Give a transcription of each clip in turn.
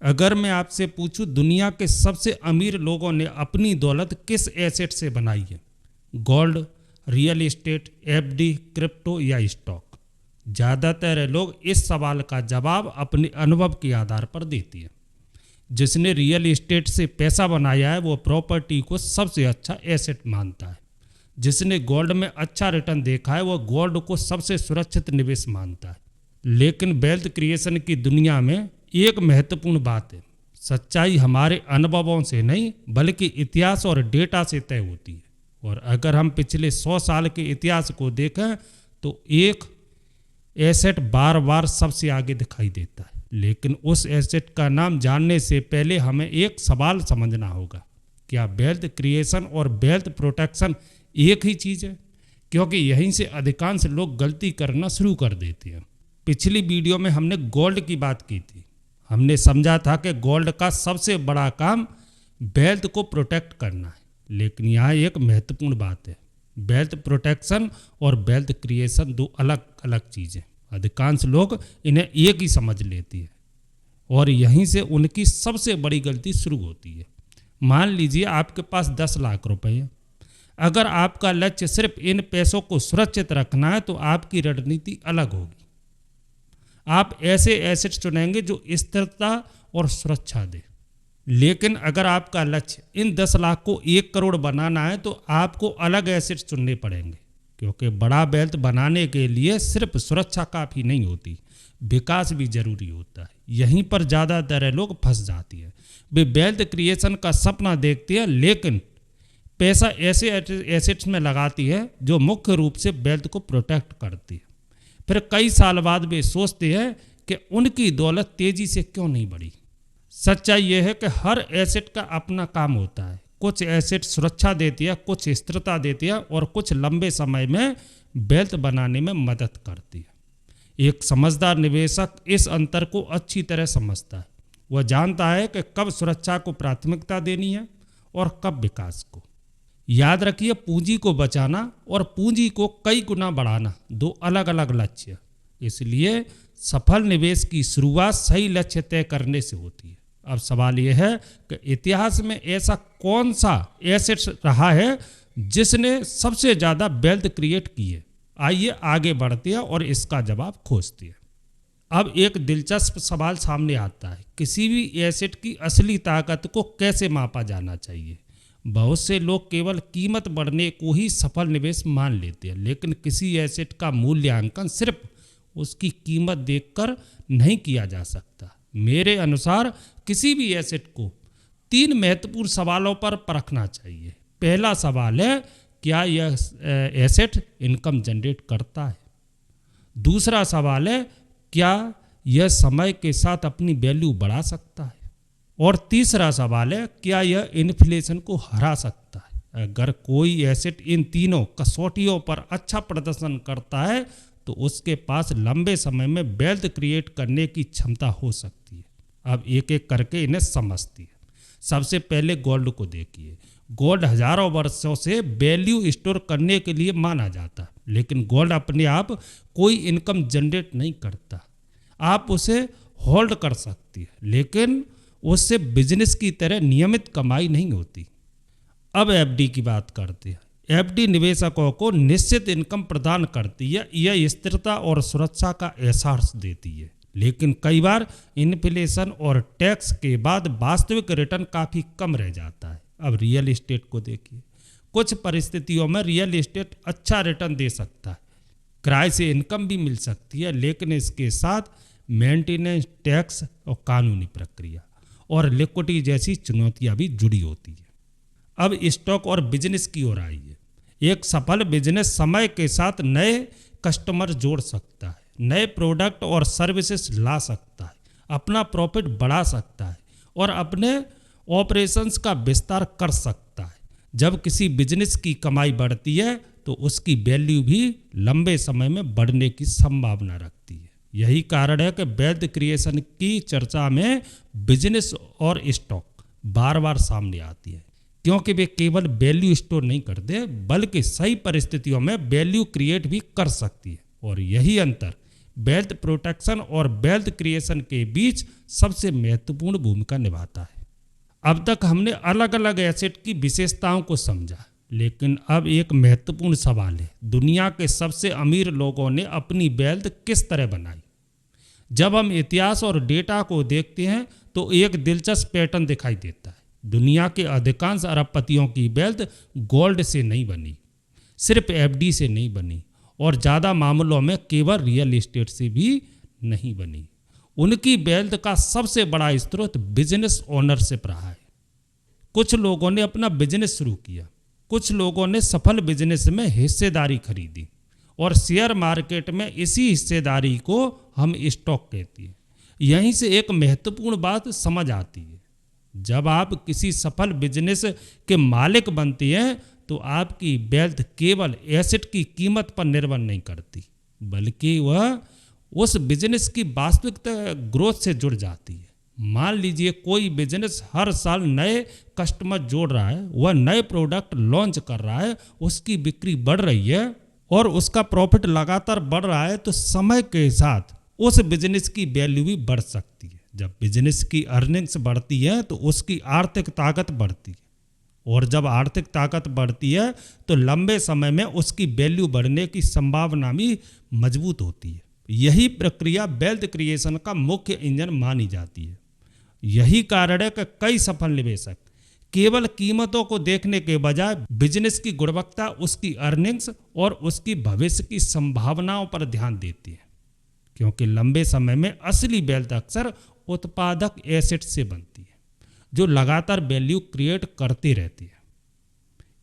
अगर मैं आपसे पूछूं दुनिया के सबसे अमीर लोगों ने अपनी दौलत किस एसेट से बनाई है, gold, real estate, FD, crypto या स्टॉक? ज़्यादातर लोग इस सवाल का जवाब अपने अनुभव के आधार पर देते हैं। जिसने रियल एस्टेट से पैसा बनाया है वो प्रॉपर्टी को सबसे अच्छा एसेट मानता है। जिसने गोल्ड में अच्छा रिटर्न देखा है वो गोल्ड को सबसे सुरक्षित निवेश मानता है। लेकिन वेल्थ क्रिएशन की दुनिया में एक महत्वपूर्ण बात है, सच्चाई हमारे अनुभवों से नहीं बल्कि इतिहास और डेटा से तय होती है। और अगर हम पिछले 100 साल के इतिहास को देखें तो एक एसेट बार बार सबसे आगे दिखाई देता है। लेकिन उस एसेट का नाम जानने से पहले हमें एक सवाल समझना होगा, क्या वेल्थ क्रिएशन और वेल्थ प्रोटेक्शन एक ही चीज़ है? क्योंकि यहीं से अधिकांश लोग गलती करना शुरू कर देते हैं। पिछली वीडियो में हमने गोल्ड की बात की थी। हमने समझा था कि गोल्ड का सबसे बड़ा काम वेल्थ को प्रोटेक्ट करना है। लेकिन यहाँ एक महत्वपूर्ण बात है, वेल्थ प्रोटेक्शन और वेल्थ क्रिएशन दो अलग अलग चीज़ें। अधिकांश लोग इन्हें एक ही समझ लेती है और यहीं से उनकी सबसे बड़ी गलती शुरू होती है। मान लीजिए आपके पास 10 लाख रुपए हैं। अगर आपका लक्ष्य सिर्फ इन पैसों को सुरक्षित रखना है तो आपकी रणनीति अलग होगी। आप ऐसे एसेट चुनेंगे जो स्थिरता और सुरक्षा दे। लेकिन अगर आपका लक्ष्य इन 10 लाख को 1 करोड़ बनाना है तो आपको अलग एसेट चुनने पड़ेंगे, क्योंकि बड़ा वेल्थ बनाने के लिए सिर्फ सुरक्षा काफ़ी नहीं होती, विकास भी जरूरी होता है। यहीं पर ज़्यादातर लोग फंस जाती है। वे वेल्थ क्रिएशन का सपना देखते हैं लेकिन पैसा ऐसे एसेट्स में लगाती है जो मुख्य रूप से वेल्थ को प्रोटेक्ट करती है। फिर कई साल बाद वे सोचते हैं कि उनकी दौलत तेजी से क्यों नहीं बढ़ी। सच्चाई यह है कि हर एसेट का अपना काम होता है। कुछ एसेट सुरक्षा देती है, कुछ स्थिरता देती है और कुछ लंबे समय में वेल्थ बनाने में मदद करती है। एक समझदार निवेशक इस अंतर को अच्छी तरह समझता है। वह जानता है कि कब सुरक्षा को प्राथमिकता देनी है और कब विकास को। याद रखिए, पूंजी को बचाना और पूंजी को कई गुना बढ़ाना दो अलग अलग लक्ष्य। इसलिए सफल निवेश की शुरुआत सही लक्ष्य तय करने से होती है। अब सवाल यह है कि इतिहास में ऐसा कौन सा एसेट रहा है जिसने सबसे ज़्यादा वेल्थ क्रिएट की है? आइए आगे बढ़ते हैं और इसका जवाब खोजते हैं। अब एक दिलचस्प सवाल सामने आता है, किसी भी एसेट की असली ताकत को कैसे मापा जाना चाहिए? बहुत से लोग केवल कीमत बढ़ने को ही सफल निवेश मान लेते हैं, लेकिन किसी एसेट का मूल्यांकन सिर्फ उसकी कीमत देखकर नहीं किया जा सकता। मेरे अनुसार किसी भी एसेट को 3 महत्वपूर्ण सवालों पर परखना चाहिए। पहला सवाल है, क्या यह एसेट इनकम जनरेट करता है? दूसरा सवाल है, क्या यह समय के साथ अपनी वैल्यू बढ़ा सकता है? और तीसरा सवाल है, क्या यह इन्फ्लेशन को हरा सकता है? अगर कोई एसेट इन तीनों कसौटियों पर अच्छा प्रदर्शन करता है तो उसके पास लंबे समय में वेल्थ क्रिएट करने की क्षमता हो सकती है। अब एक एक करके इन्हें समझती है। सबसे पहले गोल्ड को देखिए। गोल्ड हजारों वर्षों से वैल्यू स्टोर करने के लिए माना जाता है, लेकिन गोल्ड अपने आप कोई इनकम जनरेट नहीं करता। आप उसे होल्ड कर सकती है, लेकिन उससे बिजनेस की तरह नियमित कमाई नहीं होती। अब एफडी की बात करते हैं। एफडी निवेशकों को निश्चित इनकम प्रदान करती है। यह स्थिरता और सुरक्षा का एहसास देती है, लेकिन कई बार इन्फ्लेशन और टैक्स के बाद वास्तविक रिटर्न काफ़ी कम रह जाता है। अब रियल एस्टेट को देखिए। कुछ परिस्थितियों में रियल एस्टेट अच्छा रिटर्न दे सकता है, किराए से इनकम भी मिल सकती है, लेकिन इसके साथ मेंटेनेंस, टैक्स और कानूनी प्रक्रिया और लिक्विडिटी जैसी चुनौतियां भी जुड़ी होती है। अब स्टॉक और बिजनेस की ओर आइए। एक सफल बिजनेस समय के साथ नए कस्टमर जोड़ सकता है, नए प्रोडक्ट और सर्विसेज ला सकता है, अपना प्रॉफिट बढ़ा सकता है और अपने ऑपरेशंस का विस्तार कर सकता है। जब किसी बिजनेस की कमाई बढ़ती है तो उसकी वैल्यू भी लंबे समय में बढ़ने की संभावना रखती है। यही कारण है कि वेल्थ क्रिएशन की चर्चा में बिजनेस और स्टॉक बार बार सामने आती है, क्योंकि वे केवल वैल्यू स्टोर नहीं करते बल्कि सही परिस्थितियों में वैल्यू क्रिएट भी कर सकती है। और यही अंतर वेल्थ प्रोटेक्शन और वेल्थ क्रिएशन के बीच सबसे महत्वपूर्ण भूमिका निभाता है। अब तक हमने अलग अलग एसेट की विशेषताओं को समझा, लेकिन अब एक महत्वपूर्ण सवाल है, दुनिया के सबसे अमीर लोगों ने अपनी वेल्थ किस तरह बनाई। जब हम इतिहास और डेटा को देखते हैं तो एक दिलचस्प पैटर्न दिखाई देता है। दुनिया के अधिकांश अरबपतियों की वेल्थ गोल्ड से नहीं बनी, सिर्फ एफडी से नहीं बनी, और ज़्यादा मामलों में केवल रियल एस्टेट से भी नहीं बनी। उनकी वेल्थ का सबसे बड़ा स्रोत बिजनेस ओनरशिप रहा है। कुछ लोगों ने अपना बिजनेस शुरू किया, कुछ लोगों ने सफल बिजनेस में हिस्सेदारी खरीदी, और शेयर मार्केट में इसी हिस्सेदारी को हम स्टॉक कहते हैं। यहीं से एक महत्वपूर्ण बात समझ आती है, जब आप किसी सफल बिजनेस के मालिक बनते हैं तो आपकी वेल्थ केवल एसेट की कीमत पर निर्भर नहीं करती, बल्कि वह उस बिजनेस की वास्तविक ग्रोथ से जुड़ जाती है। मान लीजिए कोई बिजनेस हर साल नए कस्टमर जोड़ रहा है, वह नए प्रोडक्ट लॉन्च कर रहा है, उसकी बिक्री बढ़ रही है और उसका प्रॉफिट लगातार बढ़ रहा है, तो समय के साथ उस बिजनेस की वैल्यू भी बढ़ सकती है। जब बिजनेस की अर्निंग्स बढ़ती है तो उसकी आर्थिक ताकत बढ़ती है, और जब आर्थिक ताकत बढ़ती है तो लंबे समय में उसकी वैल्यू बढ़ने की संभावना भी मजबूत होती है। यही प्रक्रिया वेल्थ क्रिएशन का मुख्य इंजन मानी जाती है। यही कारण है कि कई सफल निवेशक केवल कीमतों को देखने के बजाय बिजनेस की गुणवत्ता, उसकी अर्निंग्स और उसकी भविष्य की संभावनाओं पर ध्यान देते हैं, क्योंकि लंबे समय में असली वेल्थ अक्सर उत्पादक एसेट से बनती है जो लगातार वैल्यू क्रिएट करते रहती है।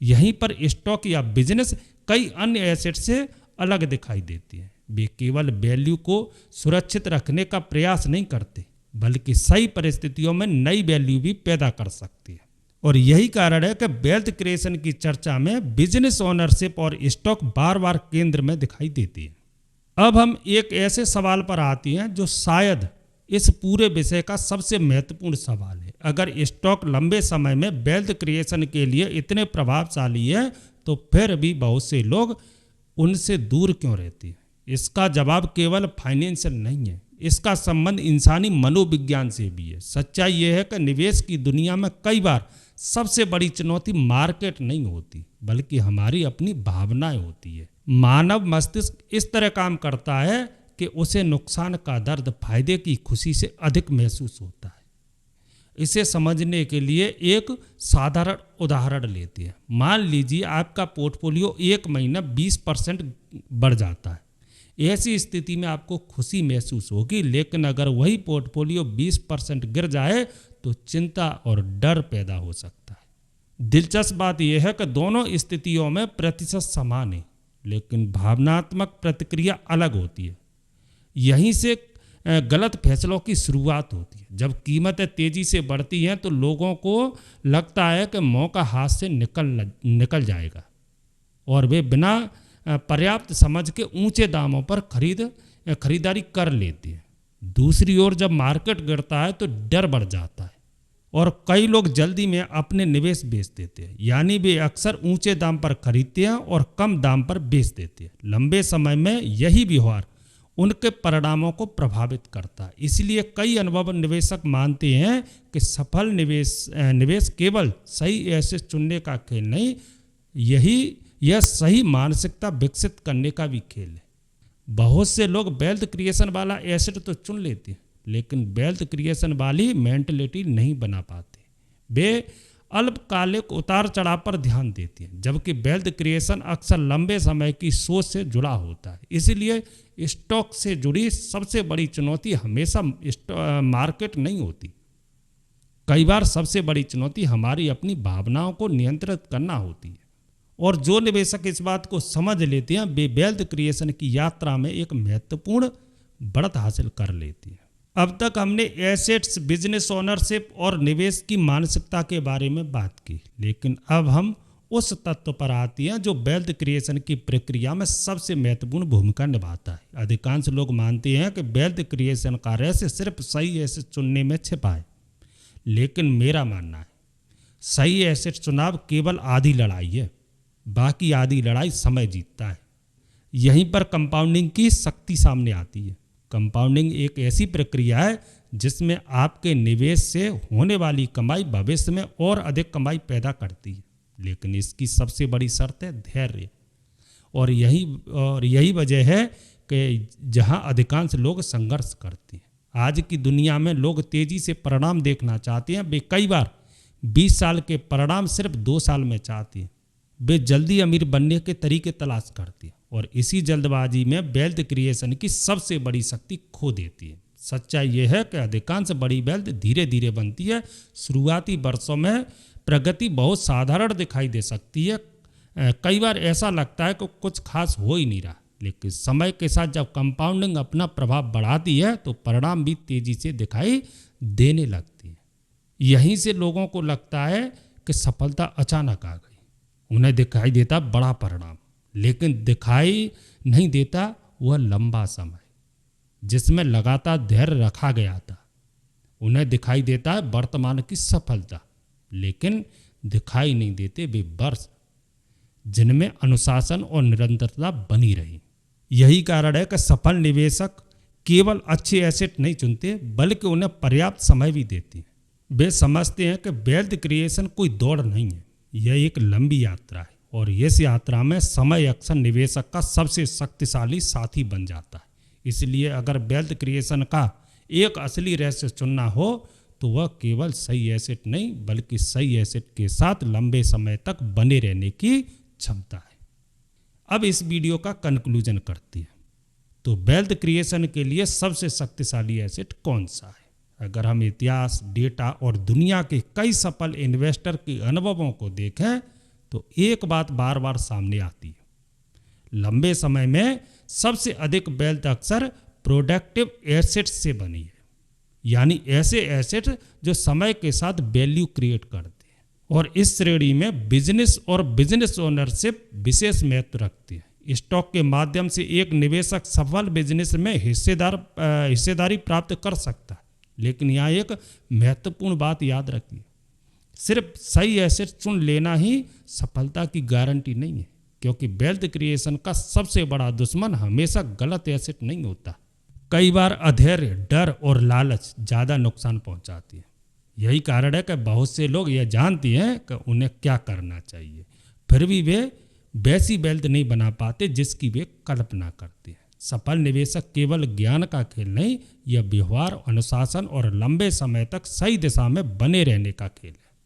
यहीं पर स्टॉक या बिजनेस कई अन्य एसेट से अलग दिखाई देती है। वे केवल वैल्यू को सुरक्षित रखने का प्रयास नहीं करते, बल्कि सही परिस्थितियों में नई वैल्यू भी पैदा कर सकती है। और यही कारण है कि वेल्थ क्रिएशन की चर्चा में बिजनेस ओनरशिप और स्टॉक बार बार केंद्र में दिखाई देती है। अब हम एक ऐसे सवाल पर आते हैं जो शायद इस पूरे विषय का सबसे महत्वपूर्ण सवाल है। अगर स्टॉक लंबे समय में वेल्थ क्रिएशन के लिए इतने प्रभावशाली है, तो फिर भी बहुत से लोग उनसे दूर क्यों रहते हैं? इसका जवाब केवल फाइनेंशियल नहीं है, इसका संबंध इंसानी मनोविज्ञान से भी है। सच्चाई यह है कि निवेश की दुनिया में कई बार सबसे बड़ी चुनौती मार्केट नहीं होती, बल्कि हमारी अपनी भावनाएं होती है। मानव मस्तिष्क इस तरह काम करता है कि उसे नुकसान का दर्द फायदे की खुशी से अधिक महसूस होता है। इसे समझने के लिए एक साधारण उदाहरण लेते हैं। मान लीजिए आपका पोर्टफोलियो एक महीना 20% बढ़ जाता है। ऐसी स्थिति में आपको खुशी महसूस होगी, लेकिन अगर वही पोर्टफोलियो 20% गिर जाए तो चिंता और डर पैदा हो सकता है। दिलचस्प बात यह है कि दोनों स्थितियों में प्रतिशत समान है, लेकिन भावनात्मक प्रतिक्रिया अलग होती है। यहीं से गलत फैसलों की शुरुआत होती है। जब कीमतें तेजी से बढ़ती हैं तो लोगों को लगता है कि मौका हाथ से निकल जाएगा, और वे बिना पर्याप्त समझ के ऊंचे दामों पर खरीदारी कर लेते हैं। दूसरी ओर जब मार्केट गिरता है तो डर बढ़ जाता है और कई लोग जल्दी में अपने निवेश बेच देते हैं, यानी वे अक्सर ऊंचे दाम पर खरीदते हैं और कम दाम पर बेच देते हैं। लंबे समय में यही व्यवहार उनके परिणामों को प्रभावित करता है। इसलिए कई अनुभवी निवेशक मानते हैं कि सफल निवेश केवल सही एसेट चुनने का खेल नहीं, यह सही मानसिकता विकसित करने का भी खेल है। बहुत से लोग वेल्थ क्रिएशन वाला एसेट तो चुन लेते हैं, लेकिन वेल्थ क्रिएशन वाली मेंटलिटी नहीं बना पाते। वे अल्पकालिक उतार चढ़ाव पर ध्यान देते हैं, जबकि वेल्थ क्रिएशन अक्सर लंबे समय की सोच से जुड़ा होता है। इसलिए स्टॉक से जुड़ी सबसे बड़ी चुनौती हमेशा मार्केट नहीं होती। कई बार सबसे बड़ी चुनौती हमारी अपनी भावनाओं को नियंत्रित करना होती है, और जो निवेशक इस बात को समझ लेते हैं वे वेल्थ क्रिएशन की यात्रा में एक महत्वपूर्ण बढ़त हासिल कर लेती है। अब तक हमने एसेट्स, बिजनेस ओनरशिप और निवेश की मानसिकता के बारे में बात की, लेकिन अब हम उस तत्व पर आती हैं जो वेल्थ क्रिएशन की प्रक्रिया में सबसे महत्वपूर्ण भूमिका निभाता है। अधिकांश लोग मानते हैं कि वेल्थ क्रिएशन का रहस्य सिर्फ सही एसेट चुनने में छिपा है, लेकिन मेरा मानना है सही एसेट चुनाव केवल आधी लड़ाई है, बाकी आधी लड़ाई समय जीतता है। यहीं पर कंपाउंडिंग की शक्ति सामने आती है। कंपाउंडिंग एक ऐसी प्रक्रिया है जिसमें आपके निवेश से होने वाली कमाई भविष्य में और अधिक कमाई पैदा करती है, लेकिन इसकी सबसे बड़ी शर्त है धैर्य। और यही वजह है कि जहां अधिकांश लोग संघर्ष करते हैं। आज की दुनिया में लोग तेजी से परिणाम देखना चाहते हैं। वे कई बार 20 साल के परिणाम सिर्फ 2 साल में चाहते हैं। वे जल्दी अमीर बनने के तरीके तलाश करते हैं और इसी जल्दबाजी में वेल्थ क्रिएशन की सबसे बड़ी शक्ति खो देती है। सच्चाई यह है कि अधिकांश बड़ी वेल्थ धीरे धीरे बनती है। शुरुआती वर्षों में प्रगति बहुत साधारण दिखाई दे सकती है। कई बार ऐसा लगता है कि कुछ खास हो ही नहीं रहा, लेकिन समय के साथ जब कंपाउंडिंग अपना प्रभाव बढ़ाती है तो परिणाम भी तेजी से दिखाई देने लगती है। यहीं से लोगों को लगता है कि सफलता अचानक आ गई। उन्हें दिखाई देता बड़ा परिणाम, लेकिन दिखाई नहीं देता वह लंबा समय जिसमें लगातार धैर्य रखा गया था। उन्हें दिखाई देता है वर्तमान की सफलता, लेकिन दिखाई नहीं देते वे वर्ष जिनमें अनुशासन और निरंतरता बनी रही। यही कारण है कि सफल निवेशक केवल अच्छे एसेट नहीं चुनते, बल्कि उन्हें पर्याप्त समय भी देते हैं। वे समझते हैं कि वेल्थ क्रिएशन कोई दौड़ नहीं है, यह एक लंबी यात्रा है और इस यात्रा में समय अक्सर निवेशक का सबसे शक्तिशाली साथी बन जाता है। इसलिए अगर वेल्थ क्रिएशन का एक असली रहस्य चुनना हो तो वह केवल सही एसेट नहीं, बल्कि सही एसेट के साथ लंबे समय तक बने रहने की क्षमता है। अब इस वीडियो का कंक्लूजन करते हैं। तो वेल्थ क्रिएशन के लिए सबसे शक्तिशाली एसेट कौन सा है? अगर हम इतिहास, डेटा और दुनिया के कई सफल इन्वेस्टर के अनुभवों को देखें तो एक बात बार बार सामने आती है। लंबे समय में सबसे अधिक वेल्थ अक्सर प्रोडक्टिव एसेट से बनी है, यानी ऐसे एसेट जो समय के साथ वैल्यू क्रिएट करते हैं। और इस श्रेणी में बिजनेस और बिजनेस ओनरशिप विशेष महत्व रखती है। स्टॉक के माध्यम से एक निवेशक सफल बिजनेस में हिस्सेदारी प्राप्त कर सकता है, लेकिन यहाँ एक महत्वपूर्ण बात याद रखिए, सिर्फ सही एसेट चुन लेना ही सफलता की गारंटी नहीं है, क्योंकि वेल्थ क्रिएशन का सबसे बड़ा दुश्मन हमेशा गलत एसेट नहीं होता। कई बार अधैर्य, डर और लालच ज़्यादा नुकसान पहुंचाती है। यही कारण है कि बहुत से लोग यह जानते हैं कि उन्हें क्या करना चाहिए, फिर भी वे वैसी वेल्थ नहीं बना पाते जिसकी वे कल्पना करते हैं। सफल निवेशक केवल ज्ञान का खेल नहीं, यह व्यवहार, अनुशासन और लंबे समय तक सही दिशा में बने रहने का खेल है।